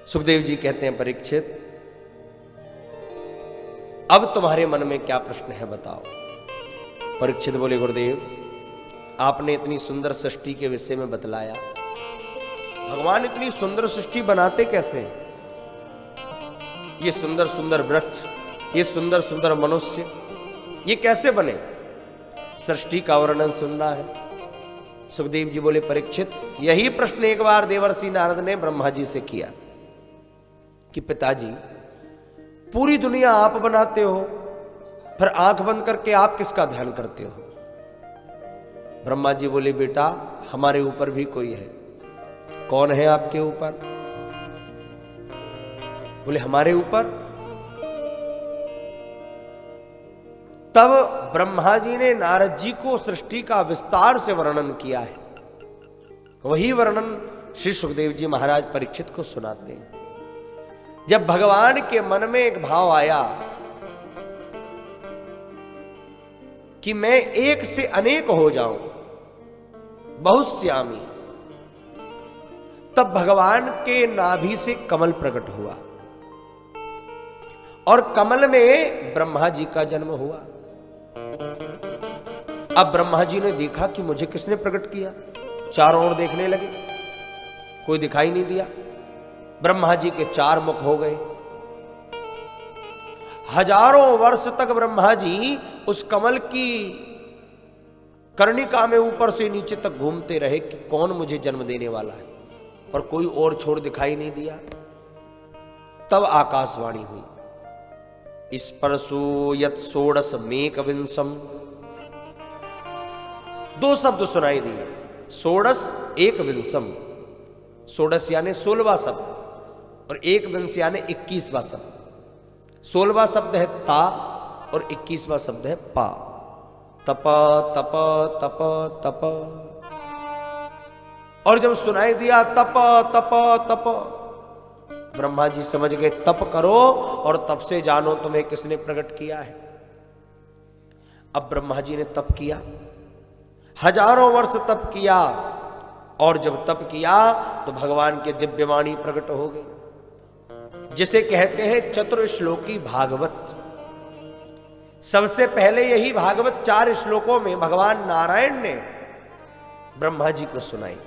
सुखदेव जी कहते हैं, परीक्षित अब तुम्हारे मन में क्या प्रश्न है बताओ। परीक्षित बोले, गुरुदेव आपने इतनी सुंदर सृष्टि के विषय में बतलाया, भगवान इतनी सुंदर सृष्टि बनाते कैसे? ये सुंदर सुंदर वृक्ष, ये सुंदर सुंदर मनुष्य, ये कैसे बने? सृष्टि का वर्णन सुनना है। सुखदेव जी बोले, परीक्षित यही प्रश्न एक बार देवर्षि नारद ने ब्रह्मा जी से किया कि पिताजी पूरी दुनिया आप बनाते हो, फिर आंख बंद करके आप किसका ध्यान करते हो? ब्रह्मा जी बोले, बेटा हमारे ऊपर भी कोई है। कौन है आपके ऊपर? बोले, हमारे ऊपर। तब ब्रह्मा जी ने नारद जी को सृष्टि का विस्तार से वर्णन किया है। वही वर्णन श्री सुखदेव जी महाराज परीक्षित को सुनाते हैं। जब भगवान के मन में एक भाव आया कि मैं एक से अनेक हो जाऊं, बहुश्यामी, तब भगवान के नाभि से कमल प्रकट हुआ और कमल में ब्रह्मा जी का जन्म हुआ। अब ब्रह्मा जी ने देखा कि मुझे किसने प्रकट किया। चारों ओर देखने लगे, कोई दिखाई नहीं दिया। ब्रह्मा जी के 4 मुख हो गए। हजारों वर्ष तक ब्रह्मा जी उस कमल की कर्णिका में ऊपर से नीचे तक घूमते रहे कि कौन मुझे जन्म देने वाला है, पर कोई और छोड़ दिखाई नहीं दिया। तब आकाशवाणी हुई, स्पर्शो यत् षोडश मेकविंशम। 2 शब्द सुनाई दिए, षोडश एकविंशम। षोडश यानी 16वां शब्द और एकविंश यानी 21वां शब्द। 16वां शब्द है ता और 21वां शब्द है पा। तप तप तप तप। और जब सुनाई दिया तप तप तप, ब्रह्मा जी समझ गए तप करो और तप से जानो तुम्हें किसने प्रकट किया है। अब ब्रह्मा जी ने तप किया, हजारों वर्ष तप किया, और जब तप किया तो भगवान के दिव्यवाणी प्रकट हो गई, जिसे कहते हैं चतुर्श्लोकी भागवत। सबसे पहले यही भागवत 4 श्लोकों में भगवान नारायण ने ब्रह्मा जी को सुनाई।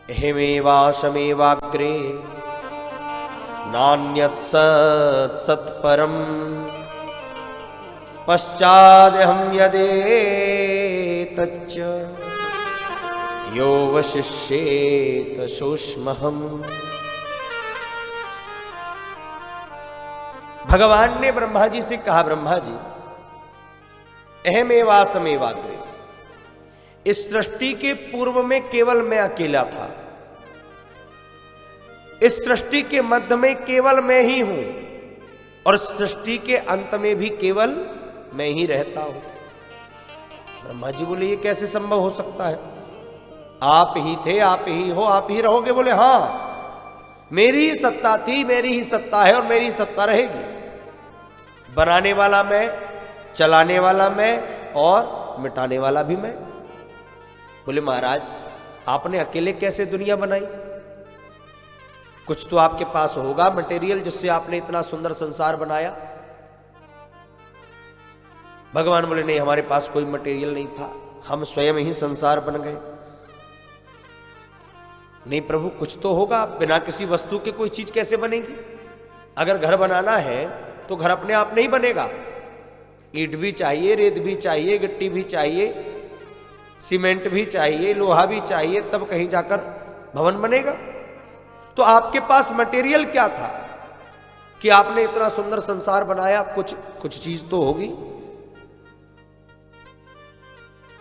अहमेवाशमेवाग्रे नान्यत् सत् सत्परम् पश्चादहं यदेतच्च यो वशिष्येत सूक्ष्महम्। भगवान ने ब्रह्मा जी से कहा, ब्रह्मा जी अहमेवासमेवाग्रे, इस सृष्टि के पूर्व में केवल मैं अकेला था, इस सृष्टि के मध्य में केवल मैं ही हूं, और सृष्टि के अंत में भी केवल मैं ही रहता हूं। ब्रह्मा जी बोले, ये कैसे संभव हो सकता है? आप ही थे, आप ही हो, आप ही रहोगे? बोले, हां, मेरी ही सत्ता थी, मेरी ही सत्ता है और मेरी सत्ता रहेगी। बनाने वाला मैं, चलाने वाला मैं और मिटाने वाला भी मैं। बोले, महाराज आपने अकेले कैसे दुनिया बनाई? कुछ तो आपके पास होगा मटेरियल जिससे आपने इतना सुंदर संसार बनाया। भगवान बोले, नहीं, हमारे पास कोई मटेरियल नहीं था, हम स्वयं ही संसार बन गए। नहीं प्रभु, कुछ तो होगा, बिना किसी वस्तु के कोई चीज कैसे बनेगी? अगर घर बनाना है तो घर अपने आप नहीं बनेगा, ईंट भी चाहिए, रेत भी चाहिए, गिट्टी भी चाहिए, सीमेंट भी चाहिए, लोहा भी चाहिए, तब कहीं जाकर भवन बनेगा। तो आपके पास मटेरियल क्या था कि आपने इतना सुंदर संसार बनाया? कुछ चीज तो होगी।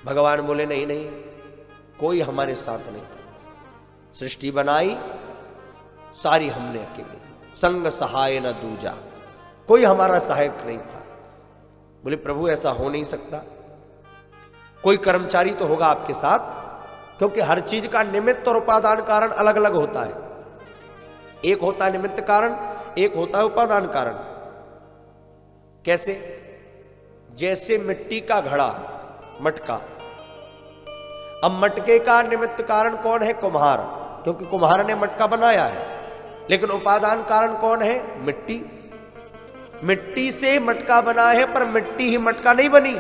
भगवान बोले, नहीं नहीं, कोई हमारे साथ नहीं था, सृष्टि बनाई सारी हमने अकेले, संग सहाय न दूजा, कोई हमारा सहायक नहीं था। बोले, प्रभु ऐसा हो नहीं सकता, कोई कर्मचारी तो होगा आपके साथ, क्योंकि हर चीज का निमित्त और उपादान कारण अलग अलग होता है। एक होता है निमित्त कारण, एक होता है उपादान कारण। कैसे? जैसे मिट्टी का घड़ा, मटका, अब मटके का निमित्त कारण कौन है? कुम्हार। क्योंकि कुम्हार ने मटका बनाया है, लेकिन उपादान कारण कौन है? मिट्टी। मिट्टी से मटका बना है, पर मिट्टी ही मटका नहीं बनी।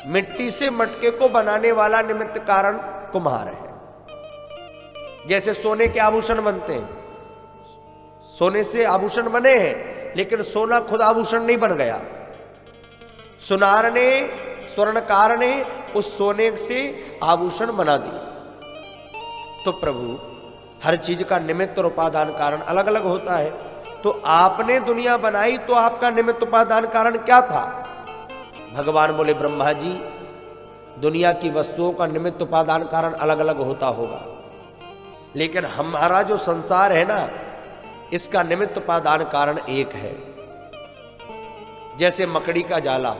मिट्टी से मटके को बनाने वाला निमित्त कारण कुम्हार है। जैसे सोने के आभूषण बनते हैं, सोने से आभूषण बने हैं, लेकिन सोना खुद आभूषण नहीं बन गया। सुनार ने, स्वर्णकार ने उस सोने से आभूषण बना दिए। तो प्रभु हर चीज का निमित्त और उपादान कारण अलग अलग होता है। तो आपने दुनिया बनाई तो आपका निमित्त उपादान कारण क्या था? भगवान बोले, ब्रह्मा जी, दुनिया की वस्तुओं का निमित्त उपादान कारण अलग अलग होता होगा, लेकिन हमारा जो संसार है ना, इसका निमित्त उपादान कारण एक है। जैसे मकड़ी का जाला,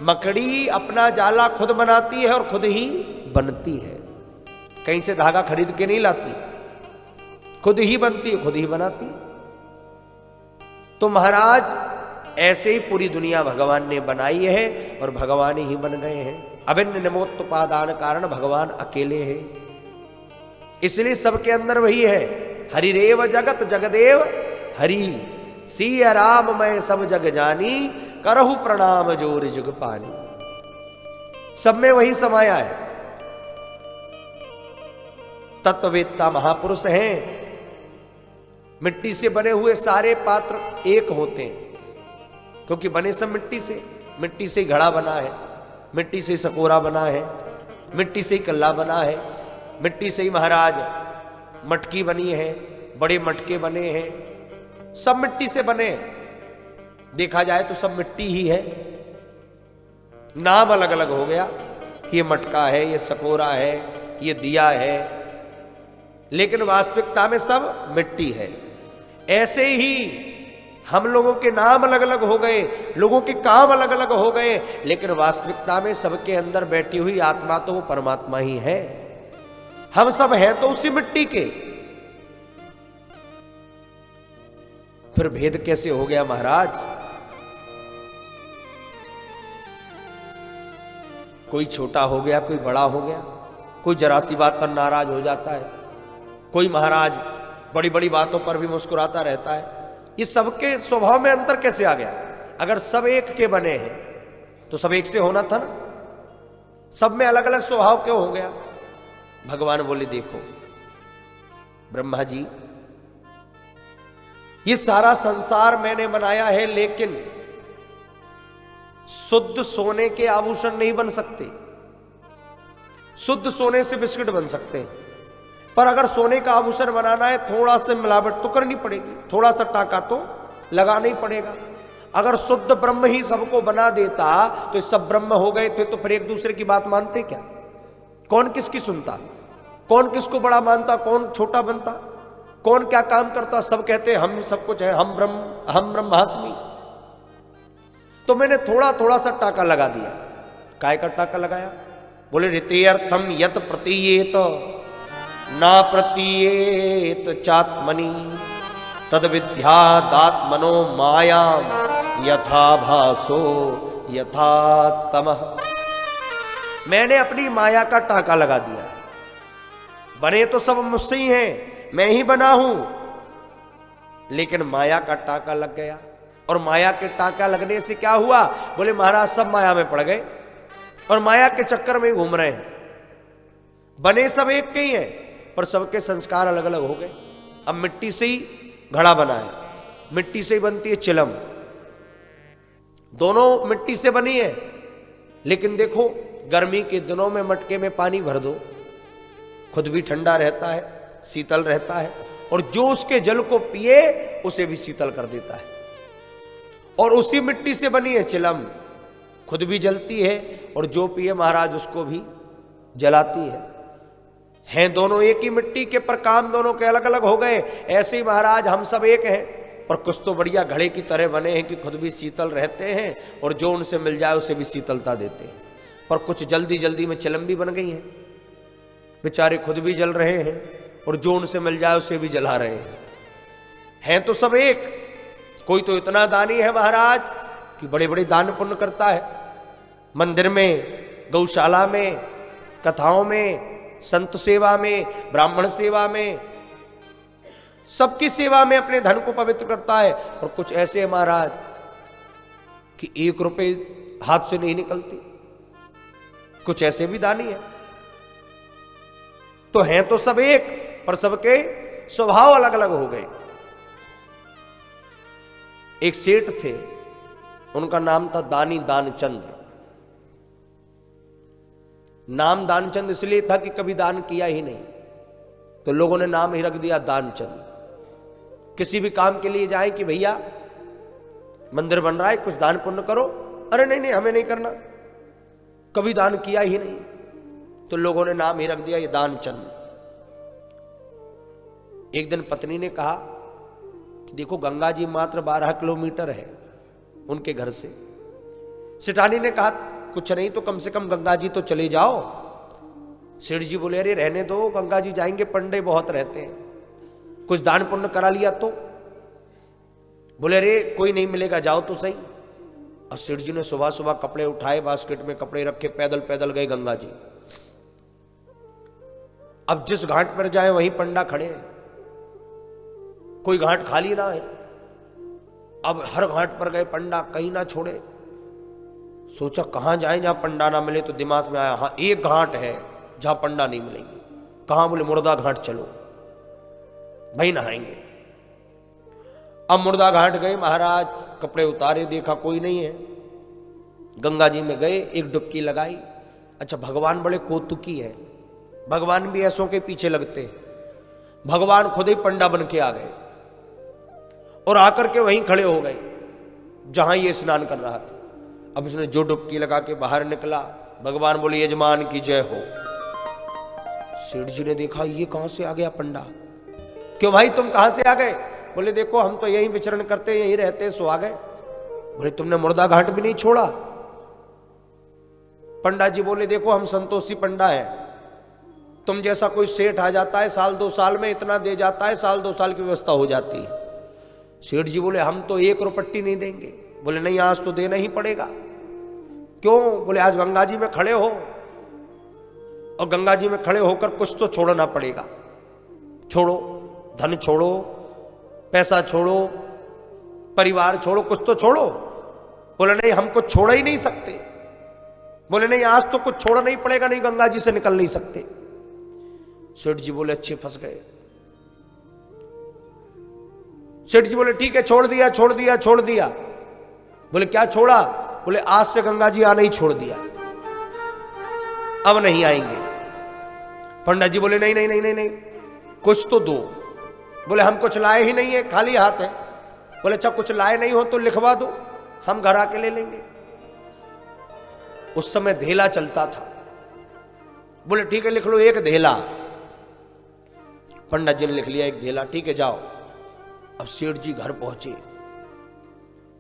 मकड़ी अपना जाला खुद बनाती है और खुद ही बनती है, कहीं से धागा खरीद के नहीं लाती, खुद ही बनती है, खुद ही बनाती है। तो महाराज ऐसे ही पूरी दुनिया भगवान ने बनाई है और भगवान ही बन गए हैं। अभिन्न निमित्तोपादान कारण भगवान अकेले हैं, इसलिए सबके अंदर वही है। हरिरेव जगत जगदेव हरि, सिय राम मैं सब जग जानी, करहु प्रणाम जोर जुग पानी। सब में वही समाया है। तत्ववेत्ता महापुरुष हैं। मिट्टी से बने हुए सारे पात्र एक होते हैं, क्योंकि बने सब मिट्टी से। मिट्टी से ही घड़ा बना है, मिट्टी से ही सकोरा बना है, मिट्टी से ही कल्ला बना है, मिट्टी से ही महाराज मटकी बनी है, बड़े मटके बने हैं, सब मिट्टी से बने हैं। देखा जाए तो सब मिट्टी ही है, नाम अलग अलग हो गया, ये मटका है, ये सकोरा है, ये दिया है, लेकिन वास्तविकता में सब मिट्टी है। ऐसे ही हम लोगों के नाम अलग अलग हो गए, लोगों के काम अलग अलग हो गए, लेकिन वास्तविकता में सबके अंदर बैठी हुई आत्मा तो वो परमात्मा ही है। हम सब हैं तो उसी मिट्टी के। फिर भेद कैसे हो गया महाराज? कोई छोटा हो गया, कोई बड़ा हो गया, कोई जरा सी बात पर नाराज हो जाता है, कोई महाराज बड़ी बड़ी बातों पर भी मुस्कुराता रहता है। ये सबके स्वभाव में अंतर कैसे आ गया? अगर सब एक के बने हैं तो सब एक से होना था ना, सब में अलग अलग स्वभाव क्यों हो गया? भगवान बोले, देखो ब्रह्मा जी, ये सारा संसार मैंने बनाया है, लेकिन शुद्ध सोने के आभूषण नहीं बन सकते। शुद्ध सोने से बिस्किट बन सकते हैं, पर अगर सोने का आभूषण बनाना है, थोड़ा सा मिलावट तो करनी पड़ेगी, थोड़ा सा टाका तो लगाना ही पड़ेगा। अगर शुद्ध ब्रह्म ही सबको बना देता तो सब ब्रह्म हो गए थे, तो फिर एक दूसरे की बात मानते क्या? कौन किसकी सुनता? कौन किसको बड़ा मानता? कौन छोटा बनता? कौन क्या काम करता? सब कहते हम सब कुछ है, हम ब्रह्मास्मि। तो मैंने थोड़ा थोड़ा सा टाका लगा दिया। काय का टाका लगाया? बोले, ऋतेयर्थम यत प्रतीयेत ना प्रतीयेत चात्मनि तद विद्यादात्मनो मायाम यथा भासो यथा तमः। मैंने अपनी माया का टाका लगा दिया। बने तो सब मुझसे ही हैं, मैं ही बना हूं, लेकिन माया का टाका लग गया। और माया के टाका लगने से क्या हुआ? बोले, महाराज सब माया में पड़ गए और माया के चक्कर में घूम रहे हैं। बने सब एक के ही हैं, पर सबके संस्कार अलग अलग हो गए। अब मिट्टी से ही घड़ा बना है, मिट्टी से ही बनती है चिलम, दोनों मिट्टी से बनी है। लेकिन देखो, गर्मी के दिनों में मटके में पानी भर दो, खुद भी ठंडा रहता है, शीतल रहता है, और जो उसके जल को पिए उसे भी शीतल कर देता है। और उसी मिट्टी से बनी है चिलम, खुद भी जलती है और जो पिए महाराज उसको भी जलाती है। हैं दोनों एक ही मिट्टी के, पर काम दोनों के अलग अलग हो गए। ऐसे ही महाराज हम सब एक हैं, पर कुछ तो बढ़िया घड़े की तरह बने हैं कि खुद भी शीतल रहते हैं और जो उनसे मिल जाए उसे भी शीतलता देते हैं। पर कुछ जल्दी जल्दी में चिलम भी बन गई हैं, बेचारे खुद भी जल रहे हैं और जो उनसे मिल जाए उसे भी जला रहे हैं। हैं तो सब एक। कोई तो इतना दानी है महाराज कि बड़े बड़े दान पुण्य करता है, मंदिर में, गौशाला में, कथाओं में, संत सेवा में, ब्राह्मण सेवा में, सबकी सेवा में अपने धन को पवित्र करता है। और कुछ ऐसे हैं महाराज कि 1 रुपए हाथ से नहीं निकलती, कुछ ऐसे भी दानी है। तो हैं तो सब एक, पर सबके स्वभाव अलग अलग हो गए। एक सेठ थे, उनका नाम था दानी दानचंद्र। नाम दानचंद इसलिए था कि कभी दान किया ही नहीं, तो लोगों ने नाम ही रख दिया दानचंद। किसी भी काम के लिए जाए कि भैया मंदिर बन रहा है, कुछ दान पुण्य करो, अरे नहीं नहीं हमें नहीं करना, कभी दान किया ही नहीं, तो लोगों ने नाम ही रख दिया ये दानचंद। एक दिन पत्नी ने कहा कि देखो गंगा जी मात्र 12 किलोमीटर है उनके घर से। सेठानी ने कहा कुछ नहीं तो कम से कम गंगा जी तो चले जाओ। सेठ जी बोले अरे रहने दो, गंगा जी जाएंगे पंडे बहुत रहते हैं, कुछ दान पुण्य करा लिया तो। बोले अरे कोई नहीं मिलेगा, जाओ तो सही। और सेठ जी ने सुबह सुबह कपड़े उठाए, बास्केट में कपड़े रखे, पैदल पैदल गए गंगा जी। अब जिस घाट पर जाए वहीं पंडा खड़े हैं, कोई घाट खाली ना है। अब हर घाट पर गए, पंडा कहीं ना छोड़े। सोचा कहां जाए जहां पंडा ना मिले, तो दिमाग में आया हाँ एक घाट है जहां पंडा नहीं मिलेंगे। कहां? बोले मुर्दा घाट चलो, वहीं नहाएंगे। अब मुर्दा घाट गए महाराज, कपड़े उतारे, देखा कोई नहीं है। गंगा जी में गए, एक डुबकी लगाई। अच्छा भगवान बड़े कौतुकी है, भगवान भी ऐसों के पीछे लगते हैं। भगवान खुद ही पंडा बन के आ गए और आकर के वहीं खड़े हो गए जहां ये स्नान कर रहा था। अब उसने जो डुबकी लगा के बाहर निकला, भगवान बोले यजमान की जय हो। सेठ जी ने देखा ये कहां से आ गया पंडा। क्यों भाई तुम कहां से आ गए? बोले देखो हम तो यहीं विचरण करते, यहीं रहते, सो आ गए। बोले तुमने मुर्दा घाट भी नहीं छोड़ा? पंडा जी बोले देखो हम संतोषी पंडा है, तुम जैसा कोई सेठ आ जाता है साल 2 साल में इतना दे जाता है, साल 2 साल की व्यवस्था हो जाती है। सेठ जी बोले हम तो 1 रुपट्टी नहीं देंगे। बोले नहीं आज तो देना ही पड़ेगा। क्यों? बोले आज गंगा जी में खड़े हो, और गंगा जी में खड़े होकर कुछ तो छोड़ना पड़ेगा। छोड़ो, धन छोड़ो, पैसा छोड़ो, परिवार छोड़ो, कुछ तो छोड़ो। बोले नहीं हम कुछ छोड़ ही नहीं सकते। बोले नहीं आज तो कुछ छोड़ना नहीं पड़ेगा, नहीं गंगा जी से निकल नहीं सकते। सेठ जी बोले अच्छे फंस गए। सेठ जी बोले ठीक है छोड़ दिया छोड़ दिया छोड़ दिया। बोले क्या छोड़ा? बोले आज से गंगा जी आना ही छोड़ दिया, अब नहीं आएंगे। पंडित जी बोले नहीं नहीं नहीं नहीं नहीं कुछ तो दो। बोले हम कुछ लाए ही नहीं है, खाली हाथ है। बोले अच्छा कुछ लाए नहीं हो तो लिखवा दो, हम घर आके ले लेंगे। उस समय धेला चलता था। बोले ठीक है लिख लो 1 धेला। पंडित जी ने लिख लिया 1 धेला, ठीक है जाओ। अब सेठ जी घर पहुंचे,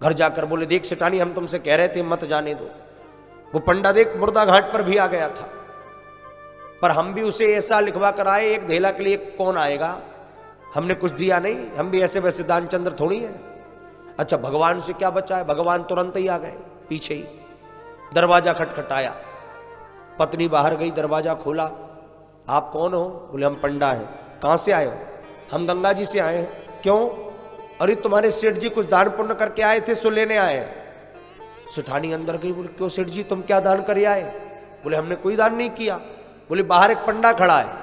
घर जाकर बोले देख सेठानी हम तुमसे कह रहे थे मत जाने दो। वो पंडा देख मुर्दा घाट पर भी आ गया था, पर हम भी उसे ऐसा लिखवा कर आए, 1 धेला के लिए कौन आएगा, हमने कुछ दिया नहीं, हम भी ऐसे वैसे दानचंद्र थोड़ी है। अच्छा भगवान से क्या बचा है, भगवान तुरंत ही आ गए पीछे ही। दरवाजा खटखटाया, पत्नी बाहर गई, दरवाजा खोला। आप कौन हो? बोले हम पंडा हैं। कहां से आए हो? हम गंगा जी से आए हैं। क्यों? अरे तुम्हारे सेठ जी कुछ दान पुण्य करके आए थे, सो लेने आए हैं। सेठानी अंदर गई, बोले क्यों सेठ जी तुम क्या दान कर आए? बोले हमने कोई दान नहीं किया। बोले बाहर एक पंडा खड़ा है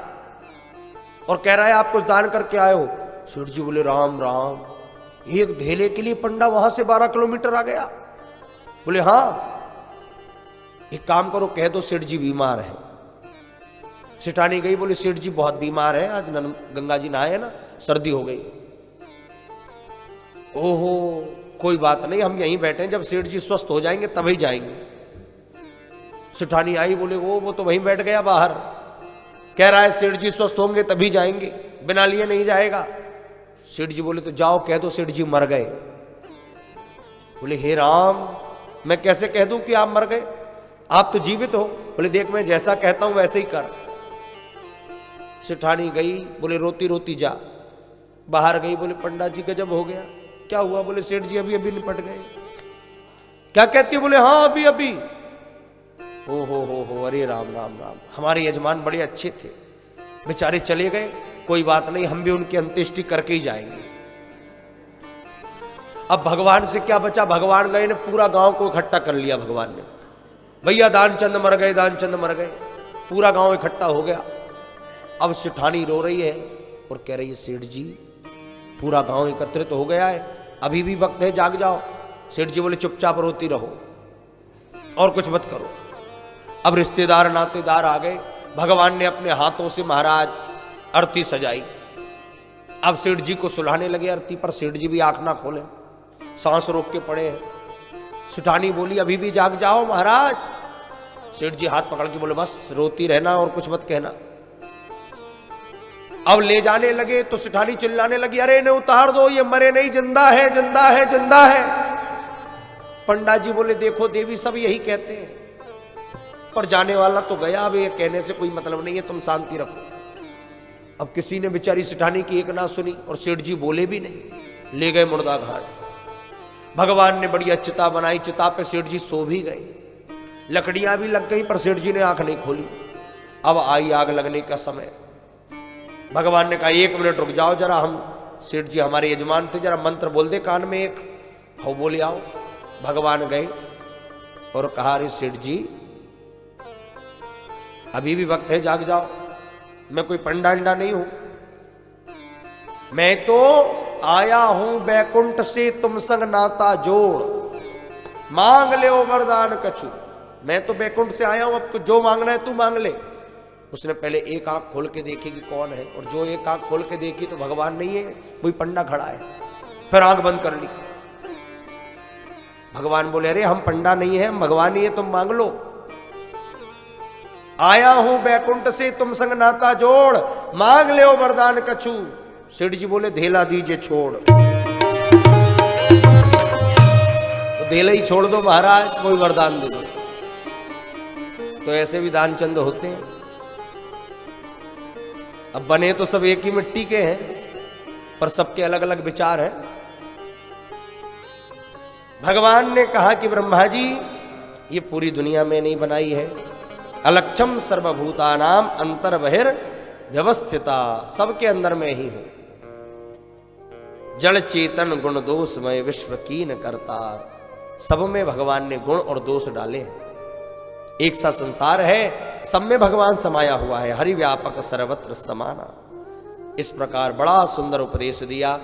और कह रहा है आप कुछ दान करके आए हो। सेठ जी बोले राम राम, 1 धेले के लिए पंडा वहां से 12 किलोमीटर आ गया? बोले हाँ। एक काम करो कह दो सेठ जी बीमार है। सेठानी गई, बोले सेठ जी बहुत बीमार है, आज गंगा जी नहाए ना, सर्दी हो गई। ओहो कोई बात नहीं, हम यहीं बैठे हैं, जब सेठ जी स्वस्थ हो जाएंगे तभी जाएंगे। सेठानी आई, बोले वो तो वहीं बैठ गया बाहर, कह रहा है सेठ जी स्वस्थ होंगे तभी जाएंगे, बिना लिए नहीं जाएगा। सेठ जी बोले तो जाओ कह दो सेठ जी मर गए। बोले हे राम, मैं कैसे कह दूं कि आप मर गए, आप तो जीवित हो। बोले देख मैं जैसा कहता हूं वैसे ही कर। सेठानी गई, बोले रोती रोती जा। बाहर गई, बोले पंडा जी गजब हो गया। क्या हुआ? बोले सेठ जी अभी अभी निपट गए। क्या कहती हो? बोले हाँ अभी अभी। ओ हो, अरे राम राम राम, हमारे यजमान बड़े अच्छे थे, बेचारे चले गए, कोई बात नहीं, हम भी उनकी अंत्येष्टि करके ही जाएंगे। अब भगवान से क्या बचा, भगवान गए ने पूरा गांव को इकट्ठा कर लिया। भगवान ने, भैया दानचंद मर गए, दानचंद मर गए, पूरा गांव इकट्ठा हो गया। अब सेठानी रो रही है और कह रही है, सेठ जी पूरा गांव एकत्रित हो गया है, अभी भी वक्त है, जाग जाओ। सेठ जी बोले, चुपचाप रोती रहो और कुछ मत करो। अब रिश्तेदार नातेदार आ गए। भगवान ने अपने हाथों से महाराज आरती सजाई। अब सेठ जी को सुलाने लगे आरती पर। सेठ जी भी आंख ना खोले, सांस रोक के पड़े हैं। सेठानी बोली, अभी भी जाग जाओ महाराज। सेठ जी हाथ पकड़ के बोले, बस रोती रहना और कुछ मत कहना। अब ले जाने लगे तो सेठानी चिल्लाने लगी, अरे इन्हें उतार दो, ये मरे नहीं, जिंदा है, जिंदा है, जिंदा है। पंडा जी बोले, देखो देवी सब यही कहते हैं, पर जाने वाला तो गया, अब ये कहने से कोई मतलब नहीं है, तुम शांति रखो। अब किसी ने बेचारी सेठानी की एक ना सुनी और सेठ जी बोले भी नहीं, ले गए मुर्दा घाट। भगवान ने बढ़िया चिता बनाई, चिता पे सेठ जी सो भी गए, लकड़ियां भी लग गई, पर सेठ जी ने आंख नहीं खोली। अब आई आग लगने का समय। भगवान ने कहा, 1 मिनट रुक जाओ जरा, हम सेठ जी हमारे यजमान थे, जरा मंत्र बोल दे कान में एक। हो बोले आओ। भगवान गए और कहा, अरे सेठ जी अभी भी वक्त है, जाग जाओ। मैं कोई पंडा अंडा नहीं हूं, मैं तो आया हूं बैकुंठ से तुम संग नाता जोड़, मांग ले ओ वरदान कछु। मैं तो बैकुंठ से आया हूं, अब जो मांगना है तू मांग ले। उसने पहले एक आंख खोल के देखी कि कौन है, और जो एक आंख खोल के देखी तो भगवान नहीं है, कोई पंडा खड़ा है। फिर आंख बंद कर ली। भगवान बोले, अरे हम पंडा नहीं है, हम भगवान ही है, तुम मांग लो। आया हूं बैकुंठ से तुम संग नाता जोड़, मांग ले ओ वरदान कछु। सेठ जी बोले, धेला दीजिए छोड़। तो धेला ही छोड़ दो महाराज, कोई वरदान दे दो। तो ऐसे भी दानचंद होते हैं। अब बने तो सब एक ही मिट्टी के हैं, पर सबके अलग अलग विचार हैं। भगवान ने कहा कि ब्रह्मा जी ये पूरी दुनिया में नहीं बनाई है, अलक्षम सर्वभूतानाम अंतर बहिर व्यवस्थिता, सबके अंदर में ही हूं। जड़ चेतन गुण दोषमय विश्व कीन करता, सब में भगवान ने गुण और दोष डाले हैं। एक सा संसार है, सब में भगवान समाया हुआ है, हरि व्यापक सर्वत्र समाना। इस प्रकार बड़ा सुंदर उपदेश दिया।